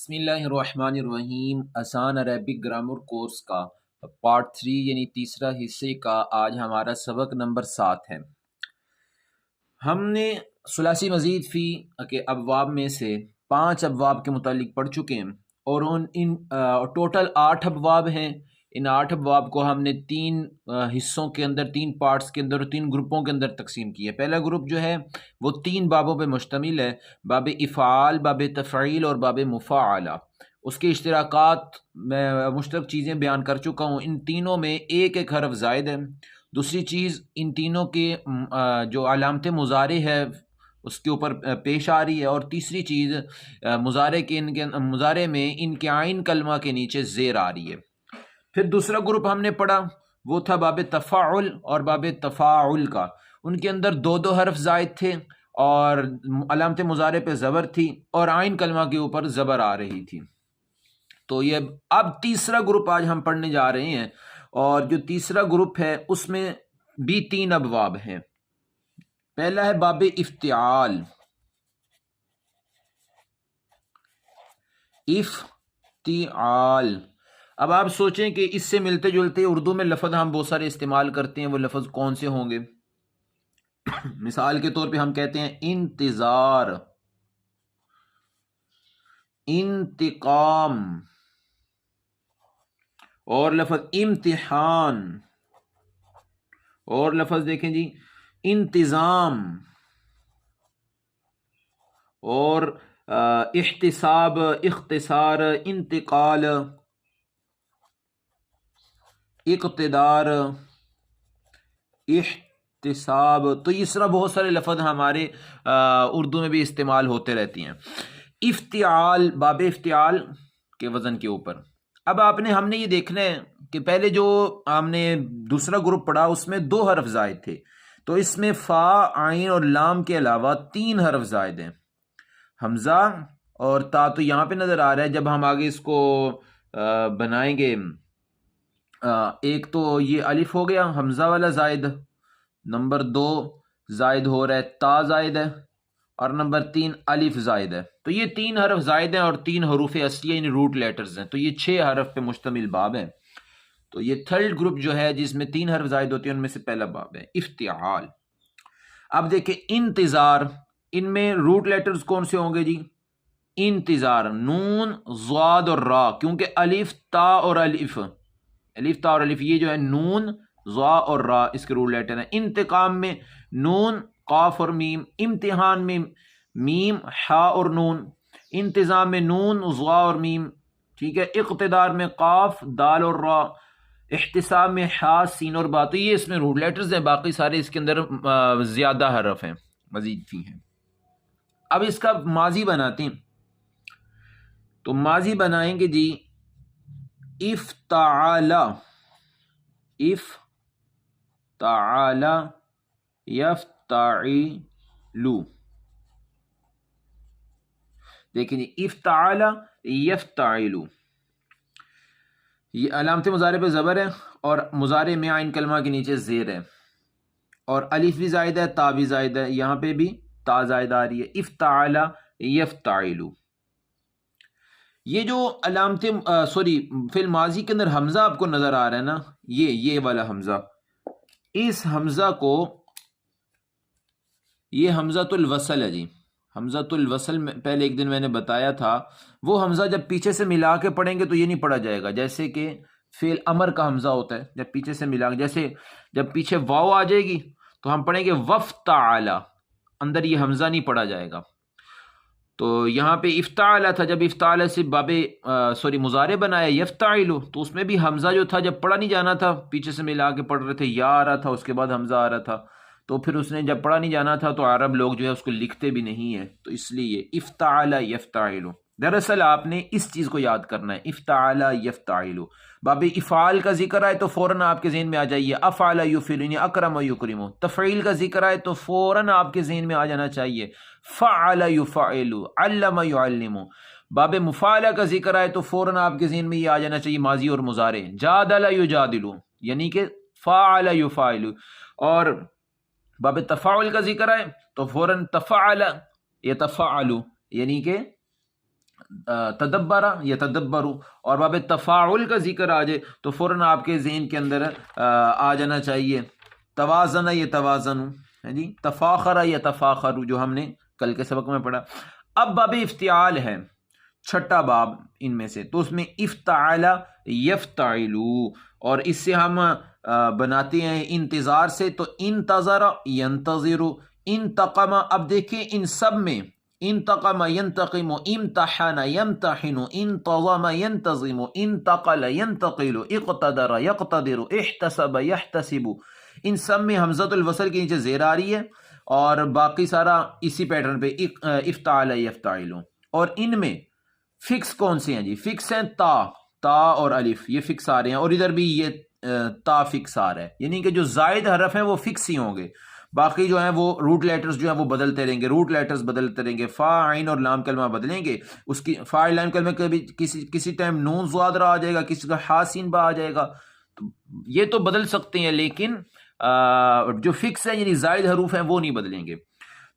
بسم اللہ الرحمن الرحیم۔ آسان عربک گرامر کورس کا پارٹ 3 یعنی تیسرا حصے کا آج ہمارا سبق نمبر 7 ہے۔ ہم نے ثلاثی مزید فی کے ابواب میں سے 5 ابواب کے متعلق پڑھ چکے ہیں اور ٹوٹل 8 ابواب ہیں۔ ان 8 ابواب کو ہم نے 3 حصوں کے اندر، 3 پارٹس کے اندر، 3 گروپوں کے اندر تقسیم کیا ہے۔ پہلا گروپ جو ہے وہ 3 بابوں پہ مشتمل ہے، باب افعال، باب تفعیل اور باب مفاعلہ۔ اس کے اشتراکات میں مشترک چیزیں بیان کر چکا ہوں۔ ان تینوں میں ایک ایک حرف زائد ہے۔ دوسری چیز، ان تینوں کے جو علامت مضارع ہے اس کے اوپر پیش آ رہی ہے، اور تیسری چیز مضارع میں ان کے عین کلمہ کے نیچے زیر آ رہی ہے۔ پھر دوسرا گروپ ہم نے پڑھا وہ تھا باب تفاعل اور باب تفاعل کا۔ ان کے اندر 2 حرف زائد تھے اور علامت مضارع پہ زبر تھی اور عین کلمہ کے اوپر زبر آ رہی تھی۔ تو یہ اب تیسرا گروپ آج ہم پڑھنے جا رہے ہیں، اور جو تیسرا گروپ ہے اس میں بھی 3 ابواب ہیں۔ پہلا ہے باب افتعال۔ افتعال، اب آپ سوچیں کہ اس سے ملتے جلتے اردو میں لفظ ہم بہت سارے استعمال کرتے ہیں، وہ لفظ کون سے ہوں گے؟ مثال کے طور پہ ہم کہتے ہیں انتظار، انتقام، اور لفظ امتحان، اور لفظ دیکھیں جی انتظام، اور احتساب، اختصار، انتقال، اقتدار، احتساب۔ تو اس طرح بہت سارے لفظ ہمارے اردو میں بھی استعمال ہوتے رہتی ہیں۔ افتعال، باب افتعال کے وزن کے اوپر۔ اب ہم نے یہ دیکھنا ہے کہ پہلے جو ہم نے دوسرا گروپ پڑھا اس میں 2 حرف زائد تھے، تو اس میں فا، عین اور لام کے علاوہ 3 حرف زائد ہیں، حمزہ اور تا۔ تو یہاں پہ نظر آ رہا ہے جب ہم آگے اس کو بنائیں گے، ایک تو یہ الف ہو گیا حمزہ والا زائد، نمبر 2 زائد ہو رہا ہے تا زائد ہے، اور نمبر 3 الف زائد ہے۔ تو یہ 3 حرف زائد ہیں اور 3 حروف اصلیہ یعنی روٹ لیٹرز ہیں، تو یہ 6 حرف پہ مشتمل باب ہے۔ تو یہ تھرڈ گروپ جو ہے جس میں 3 حرف زائد ہوتے ہیں ان میں سے پہلا باب ہے افتعال۔ اب دیکھیں انتظار، ان میں روٹ لیٹرز کون سے ہوں گے جی؟ انتظار، نون، ضاد اور را، کیونکہ الف تا اور الف یہ جو ہے نون، ضا اور را اس کے روٹ لیٹر ہیں۔ انتقام میں نون، قاف اور میم، امتحان میں میم، حا اور نون، انتظام میں نون، ضا اور میم، ٹھیک ہے۔ اقتدار میں قاف، دال اور را، احتساب میں حا، سین اور با۔ تو یہ اس میں روٹ لیٹرز ہیں، باقی سارے اس کے اندر زیادہ حرف ہیں، مزید فی ہیں۔ اب اس کا ماضی بناتے ہیں، تو ماضی بنائیں گے جی افتعال، افتعال، یفتعل۔ دیکھیں جی افتعال، یفتعل، یہ علامت مضارع پہ زبر ہے اور مضارع میں عین کلمہ کے نیچے زیر ہے، اور الف بھی زائد ہے، تا بھی زائد ہے، یہاں پہ بھی تا زائد آ رہی ہے۔ افتعال، یفتعل۔ یہ جو علامت فی الماضی کے اندر حمزہ آپ کو نظر آ رہا ہے نا، یہ والا حمزہ، اس حمزہ کو، یہ حمزۃ الوصل ہے جی۔ حمزۃ الوصل میں پہلے ایک دن میں نے بتایا تھا، وہ حمزہ جب پیچھے سے ملا کے پڑھیں گے تو یہ نہیں پڑھا جائے گا، جیسے کہ فعل امر کا حمزہ ہوتا ہے جب پیچھے سے ملا کے، جیسے جب پیچھے واو آ جائے گی تو ہم پڑھیں گے وفتعال، اندر یہ حمزہ نہیں پڑھا جائے گا۔ تو یہاں پہ افتعال تھا، جب افتعال سے مضارع بنایا یفتعل، تو اس میں بھی حمزہ جو تھا جب پڑھا نہیں جانا تھا، پیچھے سے ملا کے پڑھ رہے تھے، یا آ رہا تھا اس کے بعد حمزہ آ رہا تھا، تو پھر اس نے جب پڑھا نہیں جانا تھا تو عرب لوگ جو ہے اس کو لکھتے بھی نہیں ہیں، تو اس لیے افتعال یفتعل۔ دراصل آپ نے اس چیز کو یاد کرنا ہے، افتعال یفتعل۔ باب افعال کا ذکر آئے تو فوراً آپ کے ذہن میں آ جائیے افعل یفعل، یعنی اکرم یکرم۔ تفعیل کا ذکر آئے تو فوراً آپ کے ذہن میں آ جانا چاہیے فعل یفعل، علم یعلم۔ باب مفاعلہ کا ذکر آئے تو فوراً آپ کے ذہن میں یہ آ جانا چاہیے ماضی اور مضارع، جادل یجادل، یعنی کہ فعل یفعل۔ اور باب تفاعل کا ذکر آئے تو فوراً تفعل یتفعل، یعنی کہ تدبرا یا تدبرو، اور باب تفاعل کا ذکر آ جائے تو فوراً آپ کے ذہن کے اندر آ جانا چاہیے توازن یا توازن ہے جی، تفاخر یا تفاخر جو ہم نے کل کے سبق میں پڑھا۔ اب باب افتعال ہے چھٹا باب ان میں سے، تو اس میں افتعال یفتعلو، اور اس سے ہم بناتے ہیں انتظار سے، تو انتظر ینتظر، انتقم، اب دیکھیں ان سب میں انتقم ینتقم، امتحن یمتحن، انتظم ینتظم، انتقل ینتقل، اقتدر یقتدر، احتسب یحتسب، ان سب میں حمزۃ الوصل کے نیچے زیر آ رہی ہے، اور باقی سارا اسی پیٹرن پہ افتعال یفتعل، اور ان میں فکس کون سے ہیں جی؟ فکس ہیں تا اور الف، یہ فکس آ رہے ہیں، اور ادھر بھی یہ تا فکس آ رہا ہے، یعنی کہ جو زائد حرف ہیں وہ فکس ہی ہوں گے، باقی جو ہیں وہ روٹ لیٹرز جو ہیں وہ بدلتے رہیں گے، روٹ لیٹرز بدلتے رہیں گے، فا عین اور لام کلمہ بدلیں گے، اس کی فا لام کلمہ کبھی کسی ٹائم نون زوادرا آ جائے گا، کسی کا حاسین با آ جائے گا، تو یہ تو بدل سکتے ہیں، لیکن جو فکس ہیں یعنی زائد حروف ہیں وہ نہیں بدلیں گے۔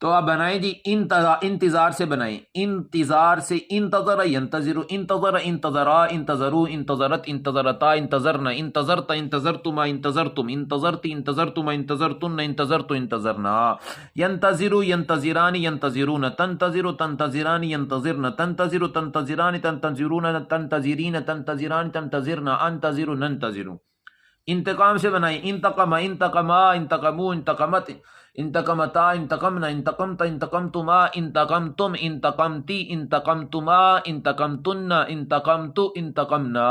تو آپ بنائیں جی انتظار سے بنائیں، انتظار سے انتظر ینتظر، انتظر انتظرا انتظرو انتظرت انتظرتا انتظرنا انتظرت انتظرتما انتظرتم انتظرت انتظرتما انتظرتن انتظرت انتظرنا، ینتظر ینتظران ینتظرون، تنتظر تنتظران ینتظرن، تنتظر تنتظران تنتظرون، تنتظرین تنتظران تنتظرنا، انتظر ننتظر۔ انتقام سے بنائیں، انتقم انتقما انتقمو انتقمت انتقمتا انتقمنا انتقمت انتقمتما انتقمتم انتقمتی انتقمتما انتقمتن انتقمت انتقمنا،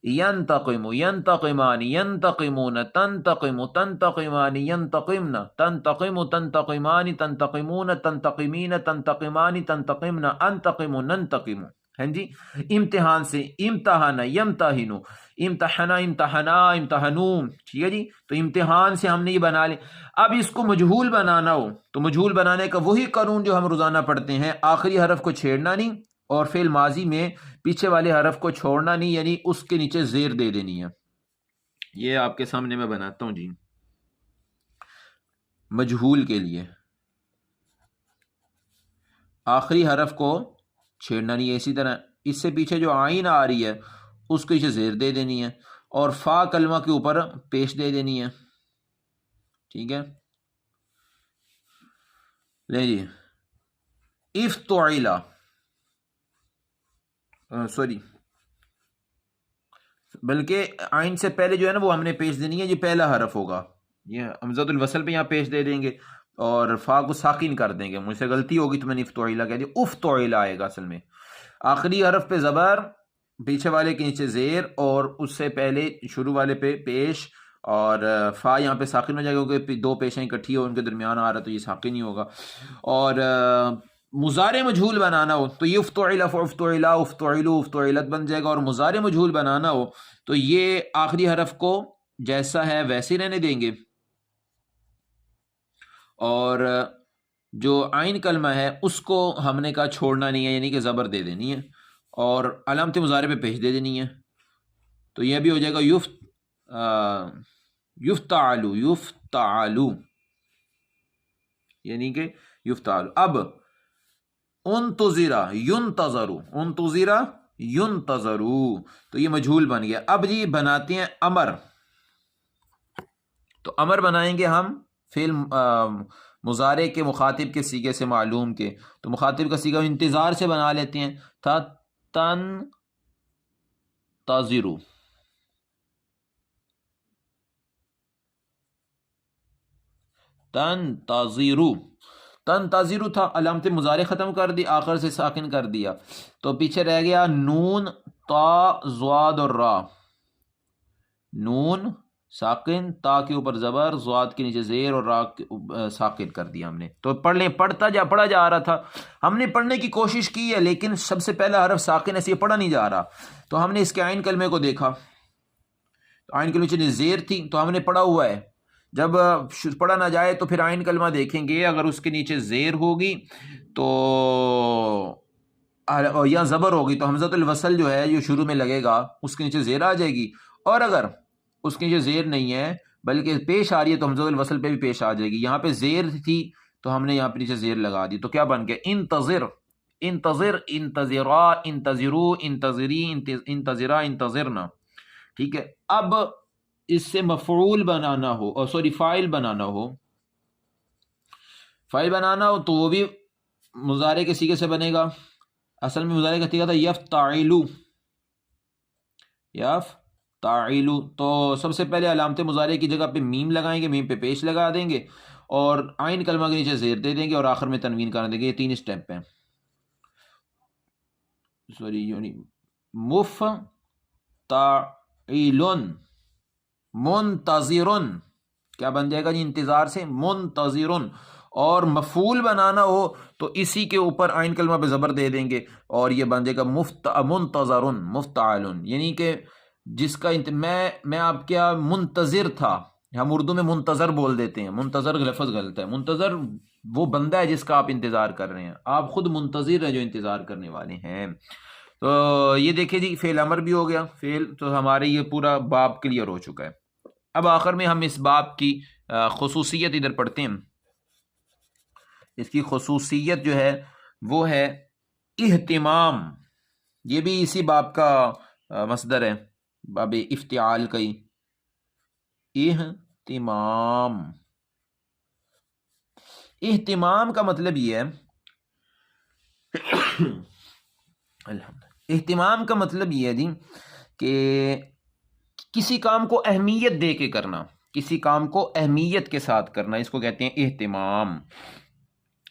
ینتقم ینتقمان ینتقمون، تنتقم تنتقمان ینتقمن، تنتقم تنتقمان تنتقمون، تنتقمین تنتقمان تنتقمن، انتقم ننتقم، ہیں جی۔ امتحان سے امتحان یمتحنو، امتحنا امتحنا امتحنو، ٹھیک ہے جی، تو امتحان سے ہم نے یہ بنا لے۔ اب اس کو مجہول بنانا ہو تو مجہول بنانے کا وہی قانون جو ہم روزانہ پڑھتے ہیں، آخری حرف کو چھیڑنا نہیں، اور فعل ماضی میں پیچھے والے حرف کو چھوڑنا نہیں، یعنی اس کے نیچے زیر دے دینی ہے۔ یہ آپ کے سامنے میں بناتا ہوں جی، مجہول کے لیے آخری حرف کو چھیڑنا نہیں ہے، اسی طرح اس سے پیچھے جو آئین آ رہی ہے اس کو نیچے زیر دے دینی ہے، اور فا کلمہ کے اوپر پیش دے دینی ہے، ٹھیک ہے۔ لے جی، افتعلا، سوری، بلکہ آئین سے پہلے جو ہے نا وہ ہم نے پیش دینی ہے، یہ پہلا حرف ہوگا، یہ حمزۃ الوصل پہ یہاں پیش دے دیں گے، اور فا کو ساکن کر دیں گے، مجھ سے غلطی ہوگی تو میں نے افتعلا کہہ دیا، افتعلا آئے گا اصل میں، آخری حرف پہ زبر، پیچھے والے کے نیچے زیر، اور اس سے پہلے شروع والے پہ پیش، اور فا یہاں پہ ساکن ہو جائے گا کیونکہ دو پیشیں اکٹھی ہو ان کے درمیان آ رہا تو یہ ساکن ہی ہوگا۔ اور مضارع مجہول بنانا ہو تو یہ افتعل افتعلا افتعلو افتعلت بن جائے گا، اور مضارع مجہول بنانا ہو تو یہ آخری حرف کو جیسا ہے ویسے ہی رہنے دیں گے، اور جو عین کلمہ ہے اس کو ہم نے کہا چھوڑنا نہیں ہے، یعنی کہ زبر دے دینی ہے، اور علامت مضارع پہ پیش دے دینی ہے، تو یہ بھی ہو جائے گا یفتعلو یفتعلو، یعنی کہ یفتعلو۔ اب انتظرا ینتظرو، انتظرا ینتظرو، تو یہ مجہول بن گیا۔ اب جی بناتے ہیں امر، تو امر بنائیں گے ہم فعل مضارع کے مخاطب کے صیغے سے معلوم کے، تو مخاطب کا صیغہ انتظار سے بنا لیتے ہیں، تھا تن تازرو، تن تازرو، تن تازرو تھا، علامت مضارع ختم کر دی، آخر سے ساکن کر دیا، تو پیچھے رہ گیا نون تا زواد اور را، نون ساکن، تا کے اوپر زبر، زواد کے نیچے زیر، اور را ساکن کر دیا ہم نے۔ تو پڑھ لیں، پڑھا جا رہا تھا، ہم نے پڑھنے کی کوشش کی ہے لیکن سب سے پہلا حرف ساکن ایسے پڑھا نہیں جا رہا، تو ہم نے اس کے عین کلمے کو دیکھا، تو عین کلمے نیچے زیر تھی تو ہم نے پڑھا ہوا ہے، جب پڑھا نہ جائے تو پھر عین کلمہ دیکھیں گے، اگر اس کے نیچے زیر ہوگی تو یا زبر ہوگی تو حمزۃ الوصل جو ہے جو شروع میں لگے گا اس کے نیچے زیر آ جائے گی، اور اگر اس کے نیچے زیر نہیں ہے بلکہ پیش آ رہی ہے تو حمزۃ الوصل پہ بھی پیش آ جائے گی۔ یہاں پہ زیر تھی تو ہم نے یہاں پہ نیچے زیر لگا دی، تو کیا بن گیا انتظر، انتظر، انتظرا، انتظرو، انتظری، انتظرا، انتظرنا، ٹھیک ہے. اب اس سے مفعول بنانا ہو، سوری فاعل بنانا ہو، فاعل بنانا ہو تو وہ بھی مضارع کے صیغے سے بنے گا. اصل میں مضارع کا صیغہ تھا یفتعلو، یفتعلو. تو سب سے پہلے علامت مضارع کی جگہ پہ میم لگائیں گے، میم پہ پیش لگا دیں گے اور عین کلمہ کے نیچے زیر دے دیں گے اور آخر میں تنوین کرا دیں گے. یہ 3 اسٹیپ ہیں. سوری یعنی مفتعلن، منتظرن، کیا بن جائے گا جی انتظار سے منتظرن. اور مفعول بنانا ہو تو اسی کے اوپر عین کلمہ پہ زبر دے دیں گے اور یہ بن جائے گا منتظرن، مفتعلن. یعنی کہ جس کا میں آپ کیا منتظر تھا. ہم اردو میں منتظر بول دیتے ہیں، منتظر لفظ غلط ہے. منتظر وہ بندہ ہے جس کا آپ انتظار کر رہے ہیں، آپ خود منتظر ہیں جو انتظار کرنے والے ہیں. تو یہ دیکھیں جی فعل امر بھی ہو گیا. فعل تو ہمارے یہ پورا باب کلیئر ہو چکا ہے. اب آخر میں ہم اس باب کی خصوصیت ادھر پڑھتے ہیں. اس کی خصوصیت جو ہے وہ ہے اہتمام. یہ بھی اسی باب کا مصدر ہے، باب افتعال کا ہی. اہتمام، اہتمام کا مطلب یہ ہے اہتمام کا مطلب یہ ہے جی کہ کسی کام کو اہمیت دے کے کرنا، کسی کام کو اہمیت کے ساتھ کرنا، اس کو کہتے ہیں اہتمام.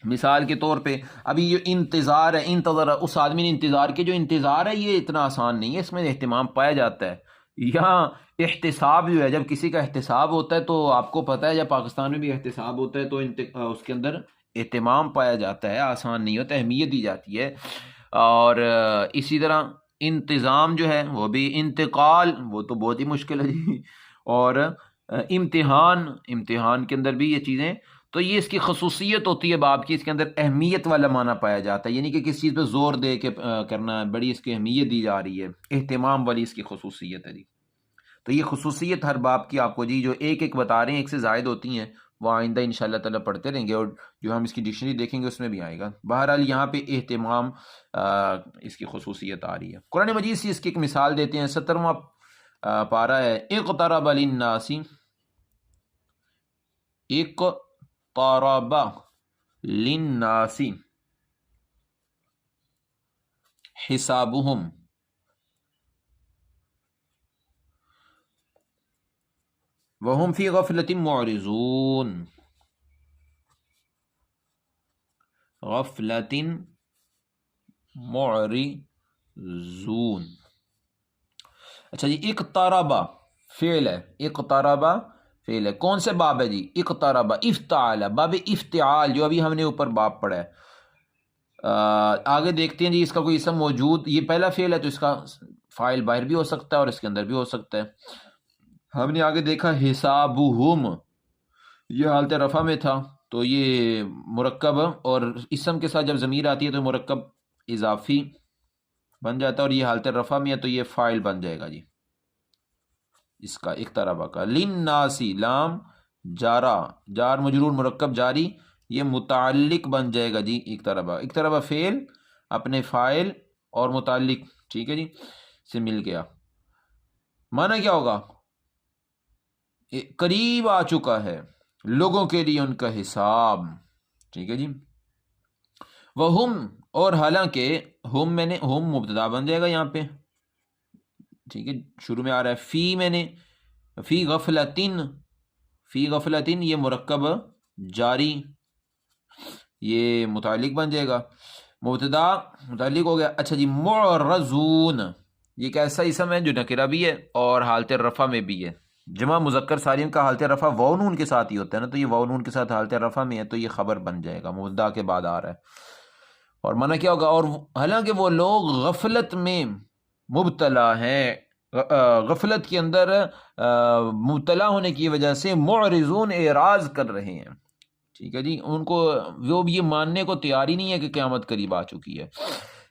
مثال کے طور پہ ابھی یہ انتظار ہے، انتظر، اس آدمی نے انتظار کے، جو انتظار ہے یہ اتنا آسان نہیں ہے، اس میں اہتمام پایا جاتا ہے. یہاں احتساب جو ہے، جب کسی کا احتساب ہوتا ہے تو آپ کو پتہ ہے جب پاکستان میں بھی احتساب ہوتا ہے تو اس کے اندر اہتمام پایا جاتا ہے، آسان نہیں ہوتا، اہمیت دی جاتی ہے. اور اسی طرح انتظام جو ہے وہ بھی، انتقال وہ تو بہت ہی مشکل ہے جی. اور امتحان، امتحان کے اندر بھی یہ چیزیں. تو یہ اس کی خصوصیت ہوتی ہے باب کی، اس کے اندر اہمیت والا معنی پایا جاتا ہے، یعنی کہ کسی چیز پہ زور دے کے کرنا، بڑی اس کی اہمیت دی جا رہی ہے، اہتمام والی اس کی خصوصیت ہے جی. تو یہ خصوصیت ہر باب کی آپ کو جی جو ایک ایک بتا رہے ہیں، ایک سے زائد ہوتی ہیں، وہ آئندہ انشاءاللہ تعالیٰ پڑھتے رہیں گے اور جو ہم اس کی ڈکشنری دیکھیں گے اس میں بھی آئے گا. بہرحال یہاں پہ اہتمام اس کی خصوصیت آ رہی ہے. قرآن مجید سے اس کی ایک مثال دیتے ہیں. 17واں پارہ ہے. اقترب للناس، اقترب للناس حسابهم وهم فی غفلۃ معرضون، غفلۃ معرضون. اچھا جی، اقترب فعل ہے، اقترب فعل ہے. کون سے باب ہے جی؟ اقترب، افتعال، باب افتعال جو ابھی ہم نے اوپر باب پڑھا ہے. آگے دیکھتے ہیں جی اس کا کوئی اسم موجود، یہ پہلا فعل ہے تو اس کا فاعل باہر بھی ہو سکتا ہے اور اس کے اندر بھی ہو سکتا ہے. ہم نے آگے دیکھا حسابہم، یہ حالت رفع میں تھا تو یہ مرکب، اور اسم کے ساتھ جب ضمیر آتی ہے تو مرکب اضافی بن جاتا ہے، اور یہ حالت رفع میں ہے تو یہ فاعل بن جائے گا جی اس کا اقتربہ کا. للناسی، لام جارا، جار مجرور مرکب جاری، یہ متعلق بن جائے گا جی اقتربہ. اقتربہ فعل اپنے فاعل اور متعلق، ٹھیک ہے جی، سے مل گیا. معنی کیا ہوگا؟ قریب آ چکا ہے لوگوں کے لیے ان کا حساب، ٹھیک ہے جی. وہم، اور حالانکہ ہم میں نے، ہم مبتدا بن جائے گا یہاں پہ، ٹھیک ہے، شروع میں آ رہا ہے فی، میں نے فی غفلتن، فی غفلتن یہ مرکب جاری، یہ متعلق بن جائے گا، مبتدا متعلق ہو گیا. اچھا جی، معرضون، یہ ایک ایسا اسم ہے جو نکرہ بھی ہے اور حالت رفع میں بھی ہے. جمع مذکر سالم کا حالت رفع واو نون کے ساتھ ہی ہوتا ہے نا، تو یہ واو نون کے ساتھ حالت رفع میں ہے تو یہ خبر بن جائے گا، مبتدا کے بعد آ رہا ہے. اور معنی کیا ہوگا؟ اور حالانکہ وہ لوگ غفلت میں مبتلا ہیں، غفلت کے اندر مبتلا ہونے کی وجہ سے معرضون، اعراض کر رہے ہیں، ٹھیک ہے جی، ان کو وہ یہ ماننے کو تیار ہی نہیں ہے کہ قیامت قریب آ چکی ہے.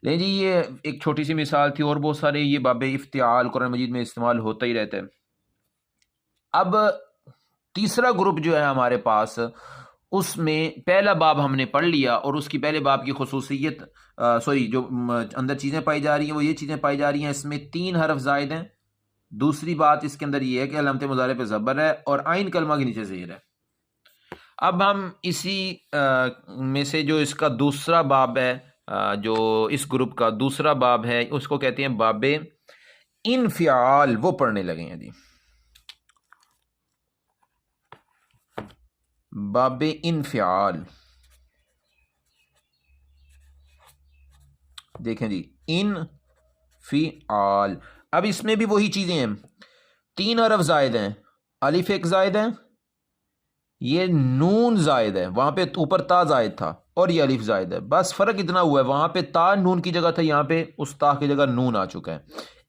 لیکن جی یہ ایک چھوٹی سی مثال تھی، اور بہت سارے یہ باب افتعال قرآن مجید میں استعمال ہوتا ہی رہتا ہے. اب تیسرا گروپ جو ہے ہمارے پاس، اس میں پہلا باب ہم نے پڑھ لیا اور اس کی پہلے باب کی خصوصیت جو اندر چیزیں پائی جا رہی ہیں وہ یہ چیزیں پائی جا رہی ہیں اس میں 3 حرف زائد ہیں. دوسری بات اس کے اندر یہ ہے کہ علامت مضارع پہ زبر ہے اور عین کلمہ کے نیچے زیر ہے. اب ہم اسی میں سے جو اس کا دوسرا باب ہے، جو اس گروپ کا دوسرا باب ہے، اس کو کہتے ہیں باب انفعال، وہ پڑھنے لگے ہیں جی. باب انفعال دیکھیں جی، انفعال. اب اس میں بھی وہی چیزیں ہیں، 3 حرف زائد ہیں، الف ایک زائد ہے، یہ نون زائد ہے، وہاں پہ اوپر تا زائد تھا اور یہ الف زائد ہے. بس فرق اتنا ہوا ہے، وہاں پہ تا نون کی جگہ تھا، یہاں پہ اس تا کی جگہ نون آ چکا ہے.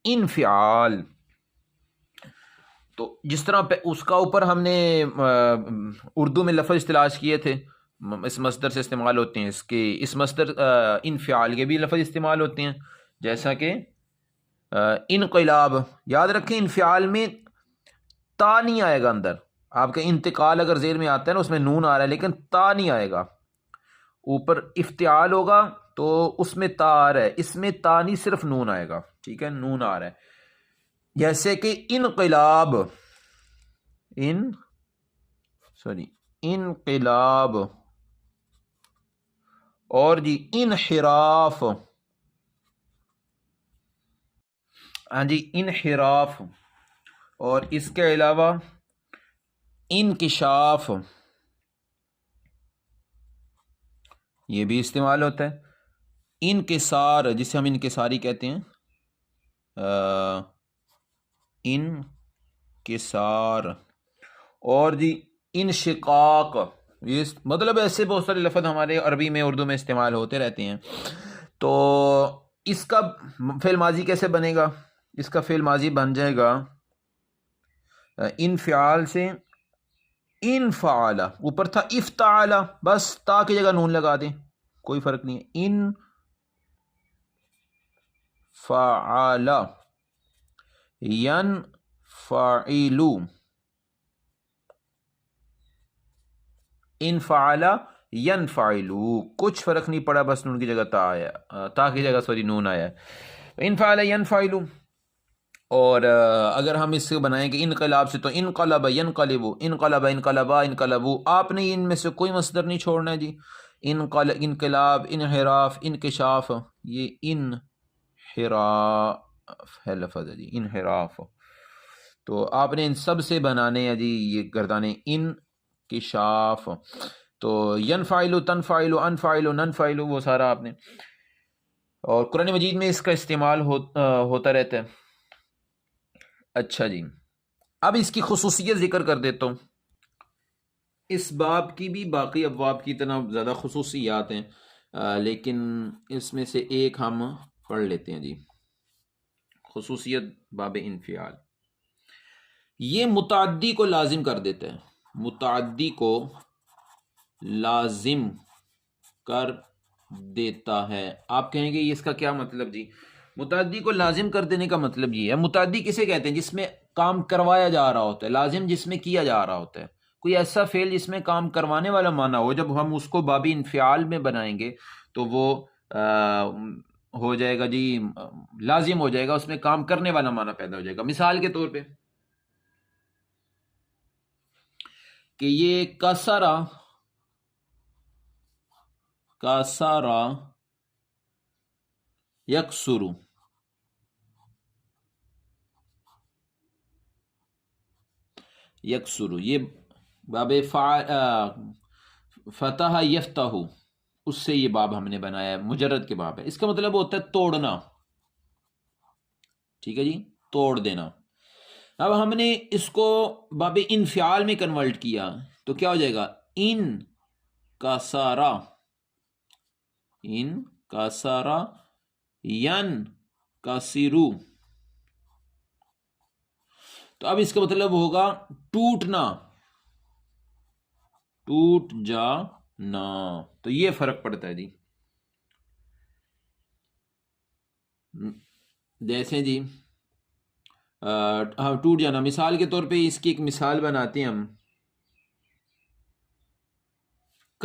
انفعال تو جس طرح اس کا اوپر ہم نے اردو میں لفظ تلاش کیے تھے، اس مصدر سے استعمال ہوتے ہیں، اس مصدر انفعال کے بھی لفظ استعمال ہوتے ہیں، جیسا کہ انقلاب. یاد رکھیں انفعال میں تا نہیں آئے گا اندر. آپ کا انتقال اگر زیر میں آتا ہے نا، اس میں نون آ رہا ہے لیکن تا نہیں آئے گا. اوپر افتعال ہوگا تو اس میں تا آ رہا ہے، اس میں تا نہیں، صرف نون آئے گا. ٹھیک ہے، نون آ رہا ہے. جیسے کہ انقلاب، انقلاب، اور جی انحراف، ہاں جی انحراف، اور اس کے علاوہ انکشاف، یہ بھی استعمال ہوتا ہے. انکسار، جسے ہم انکساری کہتے ہیں، انکسار، اور جی انشقاق. یہ مطلب ایسے بہت سارے لفظ ہمارے عربی میں اردو میں استعمال ہوتے رہتے ہیں. تو اس کا فعل ماضی کیسے بنے گا؟ اس کا فعل ماضی بن جائے گا انفعال سے انفعال، اوپر تھا افتعال، بس تا کی جگہ نون لگا دیں، کوئی فرق نہیں ہے. انفعال، ینفعل، انفعل ینفعل، کچھ فرق نہیں پڑا، بس نون کی جگہ تا آیا، تا کی جگہ نون آیا. انفعل ینفعل. اور اگر ہم اس سے بنائیں کہ انقلاب سے، تو انقلب ینقلب، انقلب انقلبا انقلبو. آپ نے ان میں سے کوئی مصدر نہیں چھوڑنا ہے جی. انقلاب، انحراف، انکشاف، یہ انحراف ہے لفظ ہے جی، انحراف. تو آپ نے ان سب سے بنانے ہیں جی یہ گردانے انکشاف. تو ینفعل، تنفعل، انفعل، ننفعل، وہ سارا آپ نے، اور قرآن مجید میں اس کا استعمال ہوتا رہتا ہے. اچھا جی، اب اس کی خصوصیت ذکر کر دیتا ہوں. اس باب کی بھی باقی ابواب کی طرح زیادہ خصوصیات ہیں، لیکن اس میں سے ایک ہم پڑھ لیتے ہیں جی. خصوصیت باب انفعال، یہ متعدی کو لازم کر دیتا ہے، متعدی کو لازم کر دیتا ہے. آپ کہیں گے اس کا کیا مطلب جی؟ متعدی کو لازم کر دینے کا مطلب یہ ہے، متعدی کسے کہتے ہیں؟ جس میں کام کروایا جا رہا ہوتا ہے. لازم جس میں کیا جا رہا ہوتا ہے، کوئی ایسا فعل جس میں کام کروانے والا معنی ہو. جب ہم اس کو باب انفعال میں بنائیں گے تو وہ ہو جائے گا جی لازم ہو جائے گا، اس میں کام کرنے والا معنی پیدا ہو جائے گا. مثال کے طور پہ کہ یہ کسرا، کسرا یکسرو، یکسرو، یہ باب فتح یفتح، اس سے یہ باب ہم نے بنایا ہے، مجرد کے باب ہے. اس کا مطلب ہوتا ہے توڑنا. ٹھیک ہے جی، توڑ دینا. اب ہم نے اس کو باب انفعال میں کنورٹ کیا تو کیا ہو جائے گا؟ ان کا سارا، ان کا سارا ین کا سیرو. تو اب اس کا مطلب ہوگا ٹوٹنا، ٹوٹ جانا. تو یہ فرق پڑتا ہے جی. جیسے جی ٹوٹ جانا، مثال کے طور پہ اس کی ایک مثال بناتے ہیں ہم.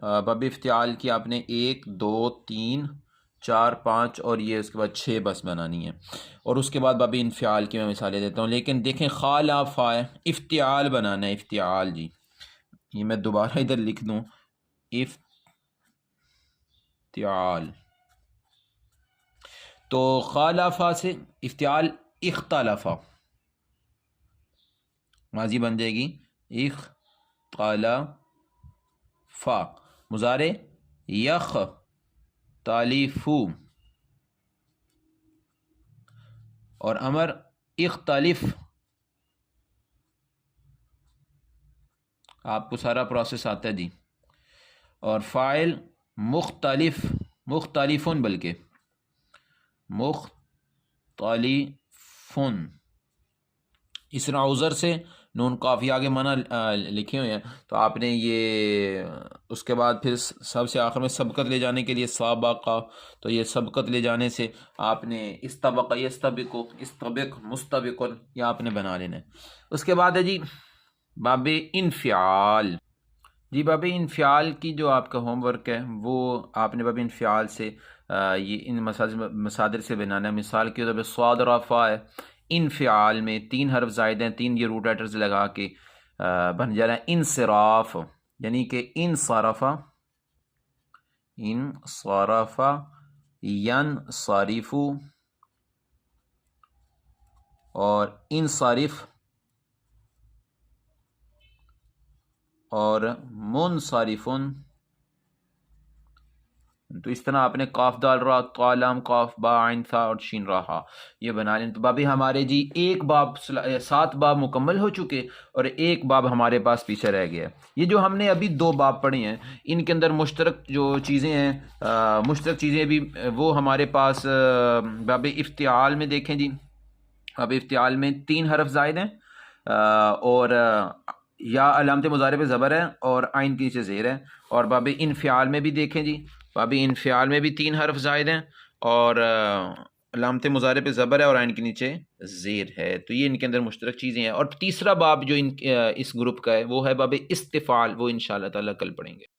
باب افتعال کی آپ نے 1 2 3 4 5 اور یہ اس کے بعد 6 بس بنانی ہے، اور اس کے بعد باب انفعال کی میں مثالیں دیتا ہوں. لیکن دیکھیں خا لا فا ہے، افتعال بنانا ہے، افتعال. جی یہ میں دوبارہ ادھر لکھ دوں، افتعال. تو خالفا سے افتعال اختلافا، ماضی بن جائے گی اختلافا، مضارع یخ تالیفو، اور امر اختلف. آپ کو سارا پروسیس آتا ہے جی. اور فاعل مختلف، مختلفن، بلکہ مختلفن. اس طرح عذر سے نون قافیہ آگے معنی لکھے ہوئے ہیں، تو آپ نے یہ اس کے بعد پھر سب سے آخر میں سبقت لے جانے کے لیے سابقہ، تو یہ سبقت لے جانے سے آپ نے استبق یستبق، استبق مستبقن، یہ آپ نے بنا لینا ہے. اس کے بعد ہے جی باب انفعال. جی باب انفعال کی جو آپ کا ہوم ورک ہے وہ آپ نے باب انفعال سے یہ ان مصادر سے بنانا ہے. مثال کے طور پہ صاد رفع ہے، انفعال میں 3 حرف زائد ہیں، 3 یہ روٹ لیٹرز لگا کے بن جا رہا ہے انصراف، یعنی کہ انصرف، انصرف، ینصرف، اور انصرف، اور منصرفن. تو اس طرح آپ نے قاف دال را طا لام قاف با عین ثا اور شین رہا یہ بنا لیں. تو بابی ہمارے جی 7 باب مکمل ہو چکے اور 1 باب ہمارے پاس پیچھے رہ گیا. یہ جو ہم نے ابھی 2 باب پڑھے ہیں ان کے اندر مشترک جو چیزیں ہیں، مشترک چیزیں بھی وہ ہمارے پاس باب افتعال میں دیکھیں جی. باب افتعال میں 3 حرف زائد ہیں، اور یا علامت مضارع پہ زبر ہے اور عین کے نیچے زیر ہے. اور باب انفعال میں بھی دیکھیں جی، باب انفعال میں بھی 3 حرف زائد ہیں اور علامت مضارع پہ زبر ہے اور عین کے نیچے زیر ہے. تو یہ ان کے اندر مشترک چیزیں ہیں. اور تیسرا باب جو اس گروپ کا ہے وہ ہے باب استفعال، وہ انشاءاللہ تعالی کل پڑھیں گے.